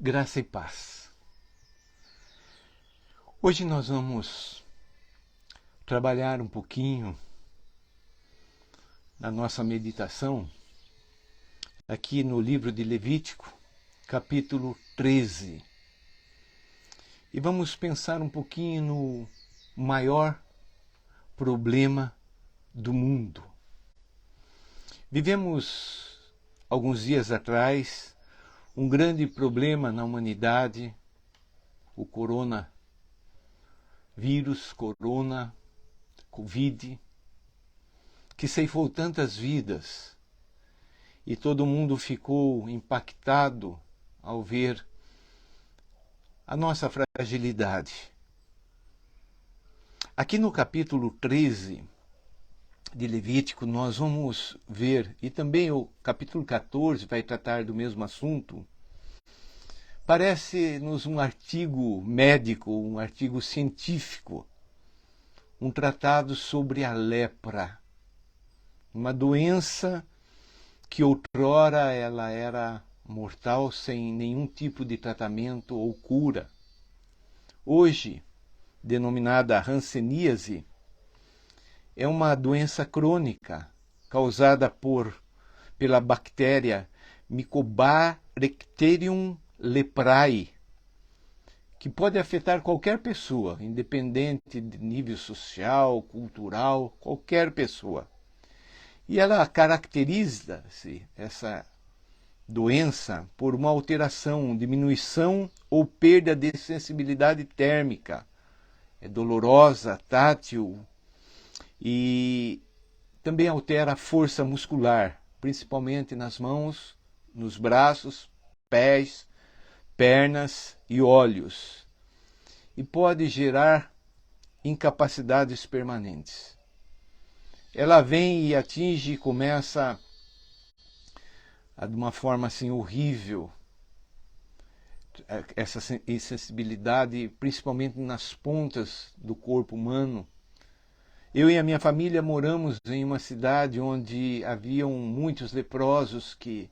Graça e paz. Hoje nós vamos trabalhar um pouquinho na nossa meditação aqui no livro de Levítico, capítulo 13. E vamos pensar um pouquinho no maior problema do mundo. Vivemos alguns dias atrás um grande problema na humanidade, o Covid, que ceifou tantas vidas e todo mundo ficou impactado ao ver a nossa fragilidade. Aqui no capítulo 13 de Levítico nós vamos ver, e também o capítulo 14 vai tratar do mesmo assunto. Parece-nos um artigo médico, um artigo científico, um tratado sobre a lepra, uma doença que outrora ela era mortal sem nenhum tipo de tratamento ou cura. Hoje, denominada hanseníase, é uma doença crônica causada pela bactéria Mycobacterium leprae, que pode afetar qualquer pessoa, independente de nível social, cultural, qualquer pessoa. E ela caracteriza-se, essa doença, por uma alteração, diminuição ou perda de sensibilidade térmica. É dolorosa, tátil, e também altera a força muscular, principalmente nas mãos, nos braços, pés, pernas e olhos, e pode gerar incapacidades permanentes. Ela vem e atinge e começa de uma forma assim horrível, essa insensibilidade, principalmente nas pontas do corpo humano. Eu e a minha família moramos em uma cidade onde haviam muitos leprosos que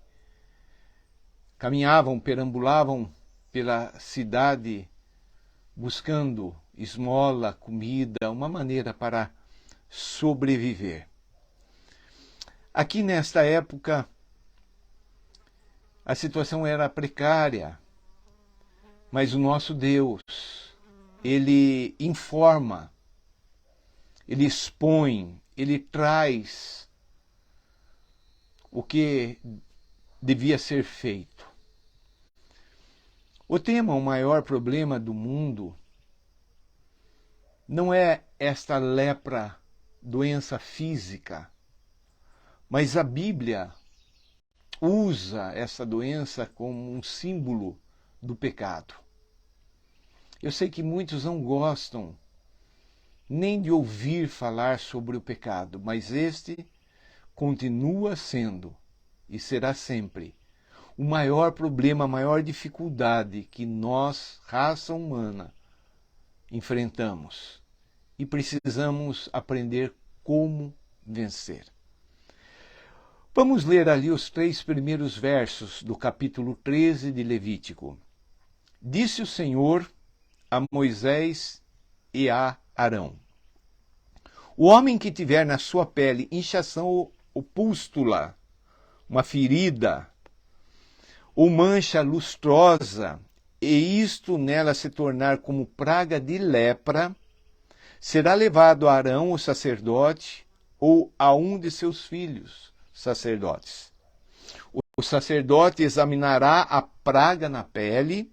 caminhavam, perambulavam pela cidade buscando esmola, comida, uma maneira para sobreviver. Aqui nesta época a situação era precária, mas o nosso Deus, Ele informa, Ele expõe, Ele traz o que devia ser feito. O tema, o maior problema do mundo, não é esta lepra, doença física, mas a Bíblia usa essa doença como um símbolo do pecado. Eu sei que muitos não gostam nem de ouvir falar sobre o pecado, mas este continua sendo e será sempre o maior problema, a maior dificuldade que nós, raça humana, enfrentamos e precisamos aprender como vencer. Vamos ler ali os 3 primeiros versos do capítulo 13 de Levítico. Disse o Senhor a Moisés e a Arão: o homem que tiver na sua pele inchação ou pústula, uma ferida, ou mancha lustrosa, e isto nela se tornar como praga de lepra, será levado a Arão, o sacerdote, ou a um de seus filhos sacerdotes. O sacerdote examinará a praga na pele.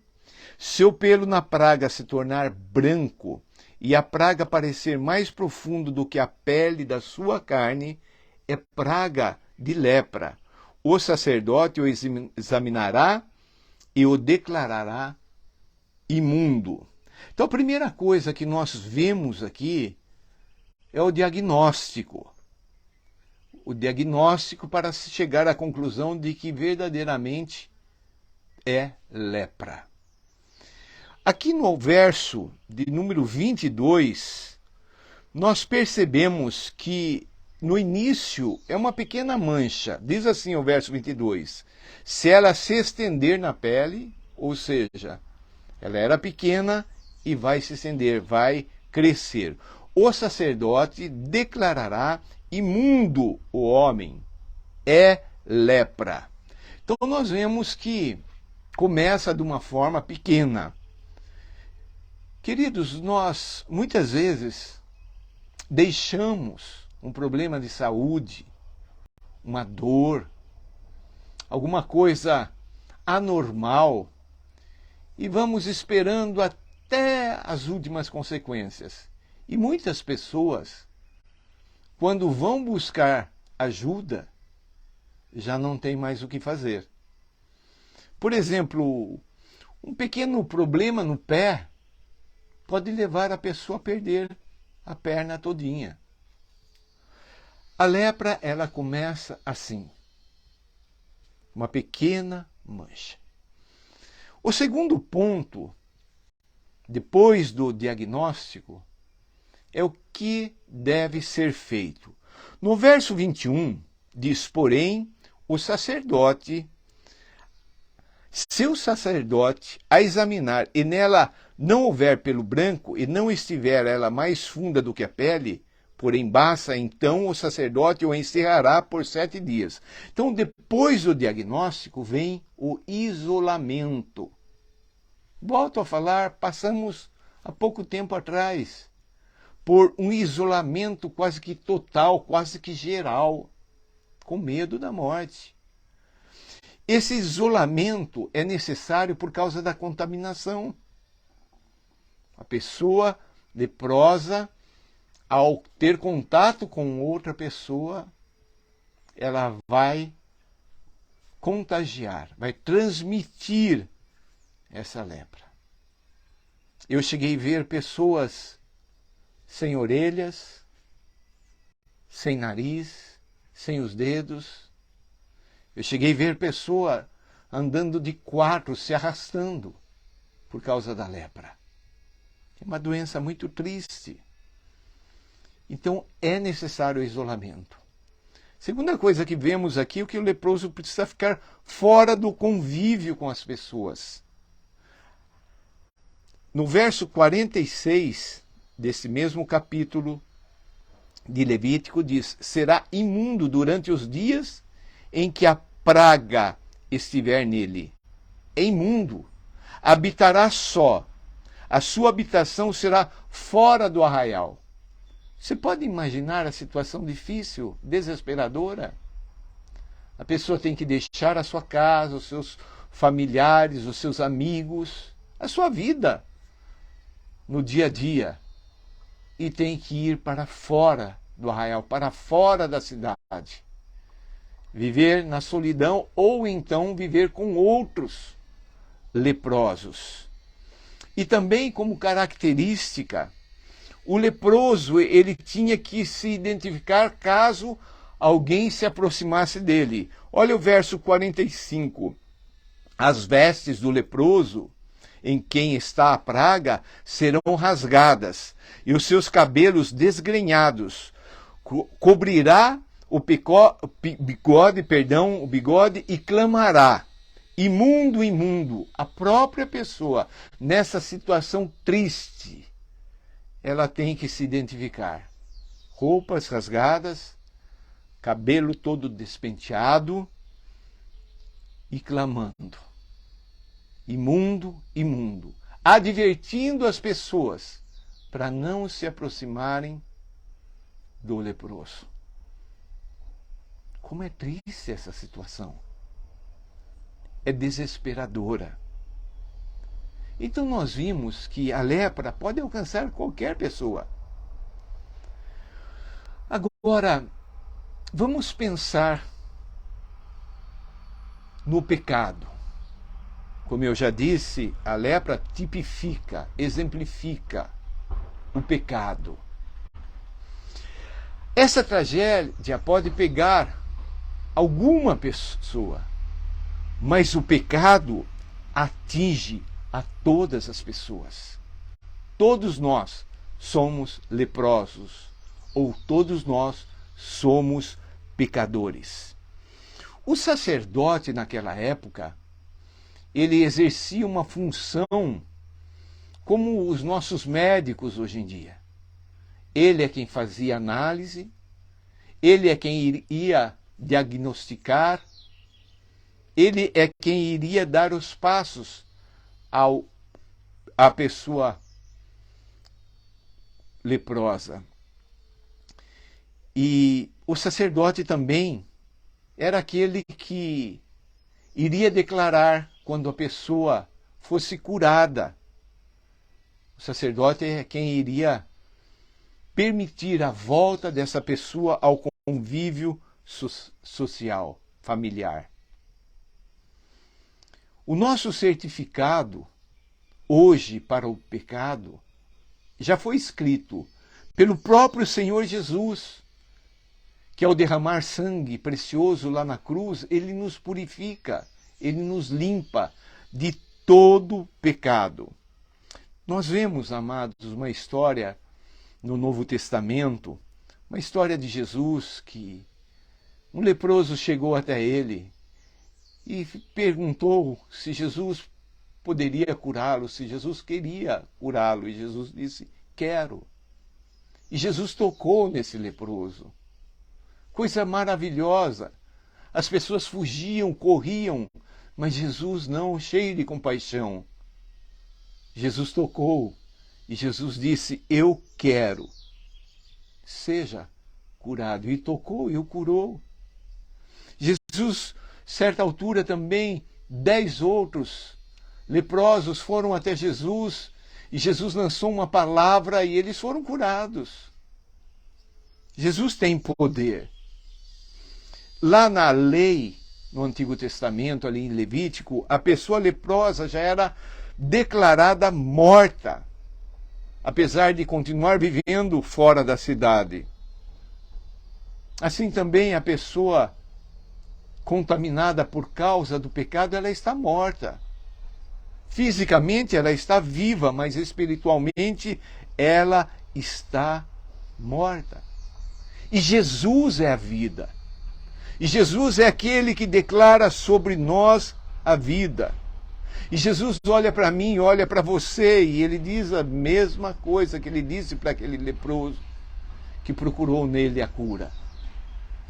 Se o pelo na praga se tornar branco e a praga parecer mais profundo do que a pele da sua carne, é praga de lepra. O sacerdote o examinará e o declarará imundo. Então a primeira coisa que nós vemos aqui é o diagnóstico. O diagnóstico para se chegar à conclusão de que verdadeiramente é lepra. Aqui no verso de número 22, nós percebemos que no início é uma pequena mancha. Diz assim o verso 22: se ela se estender na pele, ou seja, ela era pequena e vai se estender, vai crescer. O sacerdote declarará imundo o homem, é lepra. Então nós vemos que começa de uma forma pequena. Queridos, nós muitas vezes deixamos um problema de saúde, uma dor, alguma coisa anormal e vamos esperando até as últimas consequências. E muitas pessoas, quando vão buscar ajuda, já não tem mais o que fazer. Por exemplo, um pequeno problema no pé pode levar a pessoa a perder a perna todinha. A lepra, ela começa assim, uma pequena mancha. O segundo ponto, depois do diagnóstico, é o que deve ser feito. No verso 21, diz, porém, o sacerdote, seu sacerdote, a examinar, e nela não houver pelo branco, e não estiver ela mais funda do que a pele, porém baça, então o sacerdote o encerrará por 7 dias. Então, depois do diagnóstico, vem o isolamento. Volto a falar, passamos há pouco tempo atrás por um isolamento quase que total, quase que geral, com medo da morte. Esse isolamento é necessário por causa da contaminação. A pessoa leprosa, ao ter contato com outra pessoa, ela vai contagiar, vai transmitir essa lepra. Eu cheguei a ver pessoas sem orelhas, sem nariz, sem os dedos. Eu cheguei a ver pessoa andando de 4, se arrastando por causa da lepra. É uma doença muito triste. Então é necessário o isolamento. Segunda coisa que vemos aqui é que o leproso precisa ficar fora do convívio com as pessoas. No verso 46 desse mesmo capítulo de Levítico diz, será imundo durante os dias em que a praga estiver nele. É imundo. Habitará só. A sua habitação será fora do arraial. Você pode imaginar a situação difícil, desesperadora? A pessoa tem que deixar a sua casa, os seus familiares, os seus amigos, a sua vida no dia a dia. E tem que ir para fora do arraial, para fora da cidade. Viver na solidão ou então viver com outros leprosos. E também como característica, o leproso ele tinha que se identificar caso alguém se aproximasse dele. Olha o verso 45. As vestes do leproso, em quem está a praga, serão rasgadas, e os seus cabelos desgrenhados. Cobrirá o bigode e clamará. Imundo, imundo. A própria pessoa, nessa situação triste, ela tem que se identificar. Roupas rasgadas, cabelo todo despenteado e clamando. Imundo, imundo. Advertindo as pessoas para não se aproximarem do leproso. Como é triste essa situação. É desesperadora. Então nós vimos que a lepra pode alcançar qualquer pessoa. Agora, vamos pensar no pecado. Como eu já disse, a lepra tipifica, exemplifica o pecado. Essa tragédia pode pegar alguma pessoa, mas o pecado atinge a todas as pessoas. Todos nós somos leprosos, ou todos nós somos pecadores. O sacerdote naquela época, ele exercia uma função como os nossos médicos hoje em dia. Ele é quem fazia análise, ele é quem iria diagnosticar, ele é quem iria dar os passos à pessoa leprosa. E o sacerdote também era aquele que iria declarar quando a pessoa fosse curada. O sacerdote é quem iria permitir a volta dessa pessoa ao convívio social, familiar. O nosso certificado, hoje, para o pecado, já foi escrito pelo próprio Senhor Jesus, que ao derramar sangue precioso lá na cruz, ele nos purifica, ele nos limpa de todo pecado. Nós vemos, amados, uma história no Novo Testamento, uma história de Jesus, que um leproso chegou até ele e perguntou se Jesus poderia curá-lo, se Jesus queria curá-lo. E Jesus disse, quero. E Jesus tocou nesse leproso. Coisa maravilhosa. As pessoas fugiam, corriam, mas Jesus não, cheio de compaixão. Jesus tocou e Jesus disse, eu quero. Seja curado. E tocou e o curou. Jesus, certa altura também, 10 outros leprosos foram até Jesus e Jesus lançou uma palavra e eles foram curados. Jesus tem poder. Lá na lei, no Antigo Testamento, ali em Levítico, a pessoa leprosa já era declarada morta, apesar de continuar vivendo fora da cidade. Assim também a pessoa contaminada por causa do pecado, ela está morta. Fisicamente ela está viva, mas espiritualmente ela está morta. E Jesus é a vida. E Jesus é aquele que declara sobre nós a vida. E Jesus olha para mim, olha para você, e ele diz a mesma coisa que ele disse para aquele leproso que procurou nele a cura.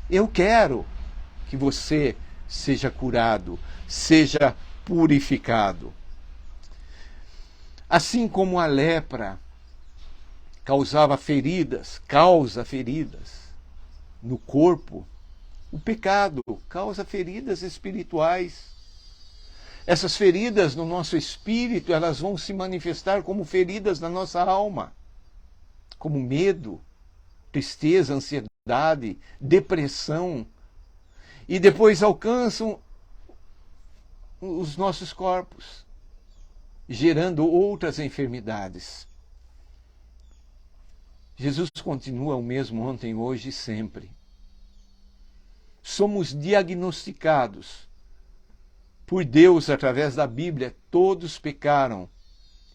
Eu quero que você seja curado, seja purificado. Assim como a lepra causa feridas no corpo, o pecado causa feridas espirituais. Essas feridas no nosso espírito, elas vão se manifestar como feridas na nossa alma, como medo, tristeza, ansiedade, depressão, e depois alcançam os nossos corpos, gerando outras enfermidades. Jesus continua o mesmo ontem, hoje e sempre. Somos diagnosticados por Deus através da Bíblia. Todos pecaram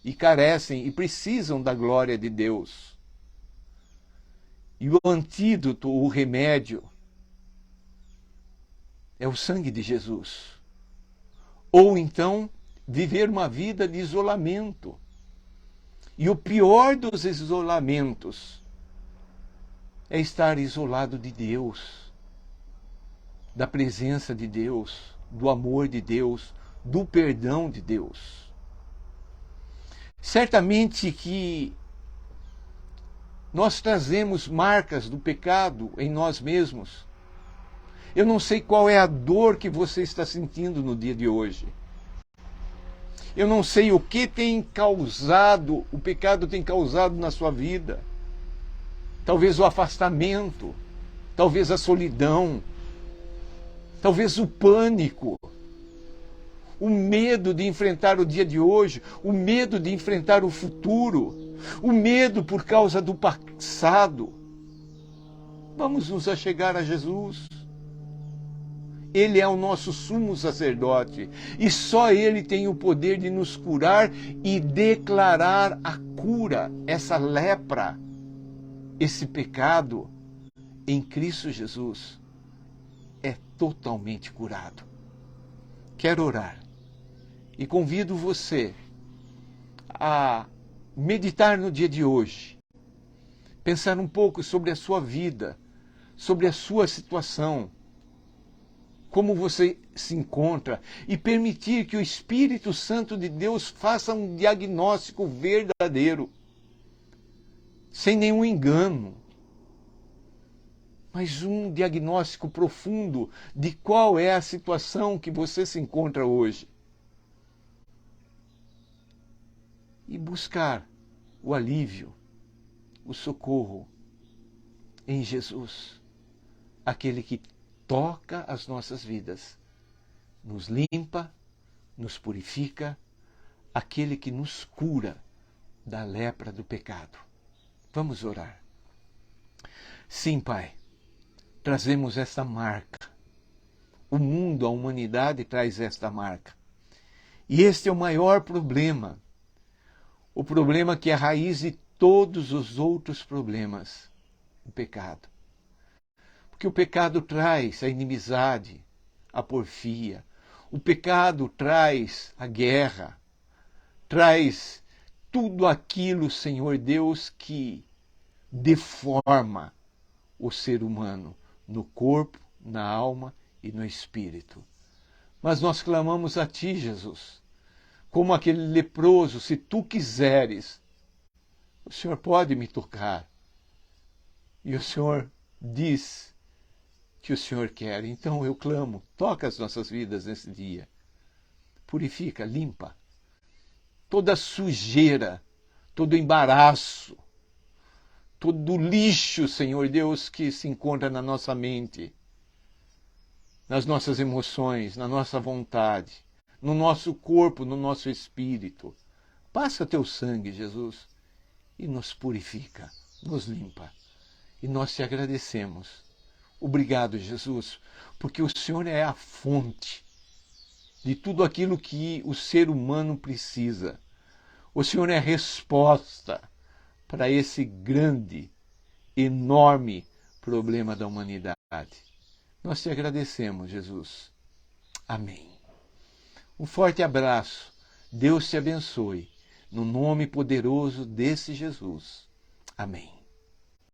e carecem e precisam da glória de Deus. E o antídoto, o remédio, é o sangue de Jesus. Ou então, viver uma vida de isolamento. E o pior dos isolamentos é estar isolado de Deus, da presença de Deus, do amor de Deus, do perdão de Deus. Certamente que nós trazemos marcas do pecado em nós mesmos. Eu não sei qual é a dor que você está sentindo no dia de hoje. Eu não sei o que o pecado tem causado na sua vida. Talvez o afastamento, talvez a solidão, talvez o pânico, o medo de enfrentar o dia de hoje, o medo de enfrentar o futuro, o medo por causa do passado. Vamos nos achegar a Jesus. Ele é o nosso sumo sacerdote e só Ele tem o poder de nos curar e declarar a cura, essa lepra, esse pecado em Cristo Jesus é totalmente curado. Quero orar E convido você a meditar no dia de hoje, pensar um pouco sobre a sua vida, sobre a sua situação, como você se encontra, e permitir que o Espírito Santo de Deus faça um diagnóstico verdadeiro, sem nenhum engano, mas um diagnóstico profundo de qual é a situação que você se encontra hoje. E buscar o alívio, o socorro em Jesus, aquele que toca as nossas vidas, nos limpa, nos purifica, aquele que nos cura da lepra do pecado. Vamos orar. Sim, Pai, trazemos esta marca. O mundo, a humanidade traz esta marca. E este é o maior problema. O problema que é a raiz de todos os outros problemas, o pecado. Porque o pecado traz a inimizade, a porfia. O pecado traz a guerra, traz tudo aquilo, Senhor Deus, que deforma o ser humano no corpo, na alma e no espírito. Mas nós clamamos a Ti, Jesus, como aquele leproso: se Tu quiseres, o Senhor pode me tocar. E o Senhor diz que o Senhor quer. Então eu clamo: toca as nossas vidas nesse dia. Purifica, limpa toda sujeira, todo embaraço, todo lixo, Senhor Deus, que se encontra na nossa mente, nas nossas emoções, na nossa vontade, no nosso corpo, no nosso espírito. Passa Teu sangue, Jesus, e nos purifica, nos limpa. E nós Te agradecemos. Obrigado, Jesus, porque o Senhor é a fonte de tudo aquilo que o ser humano precisa. O Senhor é a resposta para esse grande, enorme problema da humanidade. Nós Te agradecemos, Jesus. Amém. Um forte abraço. Deus te abençoe. No nome poderoso desse Jesus. Amém.